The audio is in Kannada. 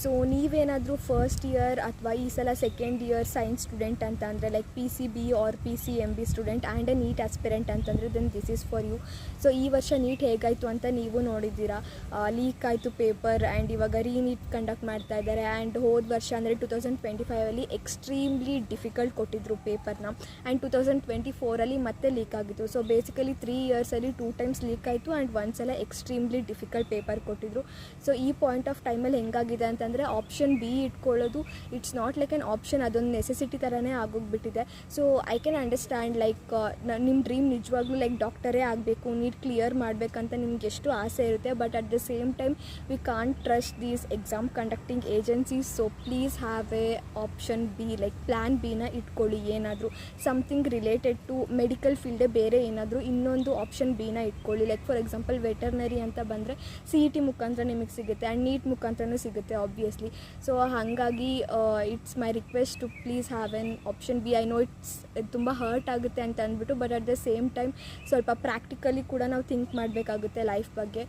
ಸೊ ನೀವೇನಾದರೂ ಫಸ್ಟ್ ಇಯರ್ ಅಥವಾ ಈ ಸಲ ಸೆಕೆಂಡ್ ಇಯರ್ ಸೈನ್ಸ್ ಸ್ಟೂಡೆಂಟ್ ಅಂತ ಅಂದರೆ like PCB or PCMB student and a NEET aspirant ಅಂತಂದರೆ then this is for you. So ಈ ವರ್ಷ ನೀಟ್ ಹೇಗಾಯಿತು ಅಂತ ನೀವು ನೋಡಿದ್ದೀರಾ. ಲೀಕ್ ಆಯಿತು ಪೇಪರ್ ಆ್ಯಂಡ್ ಇವಾಗ ನೀಟ್ ಕಂಡಕ್ಟ್ ಮಾಡ್ತಾ ಇದ್ದಾರೆ. ಆ್ಯಂಡ್ ಹೋದ ವರ್ಷ ಅಂದರೆ 2025 ಎಕ್ಸ್ಟ್ರೀಮ್ಲಿ ಡಿಫಿಕಲ್ಟ್ ಕೊಟ್ಟಿದ್ದರು ಪೇಪರ್ನ. ಆ್ಯಂಡ್ 2024 ಮತ್ತೆ ಲೀಕ್ ಆಗಿತ್ತು. ಸೊ ಬೇಸಿಕಲಿ 3 ಇಯರ್ಸಲ್ಲಿ 2 ಟೈಮ್ಸ್ ಲೀಕ್ ಆಯಿತು ಆ್ಯಂಡ್ ಒಂದ್ಸಲ ಎಕ್ಸ್ಟ್ರೀಮ್ಲಿ ಡಿಫಿಕಲ್ಟ್ ಪೇಪರ್ ಕೊಟ್ಟಿದ್ರು. ಸೊ ಈ ಪಾಯಿಂಟ್ ಆಫ್ ಟೈಮಲ್ಲಿ ಹೆಂಗಾಗಿದೆ ಅಂತಂದರೆ ಆಪ್ಷನ್ ಬಿ ಇಟ್ಕೊಳ್ಳೋದು it's not like an option, ಅದೊಂದು ನೆಸೆಸಿಟಿ ಥರನೇ ಆಗೋಗ್ಬಿಟ್ಟಿದೆ. So I can understand like ನಿಮ್ಮ ಡ್ರೀಮ್ ನಿಜವಾಗ್ಲೂ ಲೈಕ್ ಡಾಕ್ಟರೇ ಆಗಬೇಕು, ನೀಟ್ ಕ್ಲಿಯರ್ ಮಾಡಬೇಕಂತ ನಿಮ್ಗೆ ಎಷ್ಟು ಆಸೆ ಇರುತ್ತೆ. But at the same time we can't trust these exam conducting agencies. So please have A option B, like plan ಬಿನ ಇಟ್ಕೊಳ್ಳಿ. ಏನಾದರೂ ಸಮಥಿಂಗ್ ರಿಲೇಟೆಡ್ ಟು ಮೆಡಿಕಲ್ ಫೀಲ್ಡೇ ಬೇರೆ ಏನಾದರೂ ಇನ್ನೊಂದು ಆಪ್ಷನ್ ಬಿನ ಇಟ್ಕೊಳ್ಳಿ. ಲೈಕ್ ಫಾರ್ ಎಕ್ಸಾಂಪಲ್ ವೆಟರ್ನರಿ ಅಂತ ಬಂದರೆ CET ಮುಖಾಂತರ ನಿಮಗೆ ಸಿಗುತ್ತೆ ಆ್ಯಂಡ್ ನೀಟ್ ಮುಖಾಂತರನೂ ಸಿಗುತ್ತೆ ಆಬ್ವಿಯಸ್ಲಿ. ಸೊ ಹಾಗಾಗಿ it's my request to please have an option B. I know it's ತುಂಬ ಹರ್ಟ್ ಆಗುತ್ತೆ ಅಂತ ಅಂದ್ಬಿಟ್ಟು, but at the same time ಸ್ವಲ್ಪ ಪ್ರಾಕ್ಟಿಕಲಿ ಕೂಡ ನಾವು ಥಿಂಕ್ ಮಾಡಬೇಕಾಗುತ್ತೆ ಲೈಫ್ ಬಗ್ಗೆ.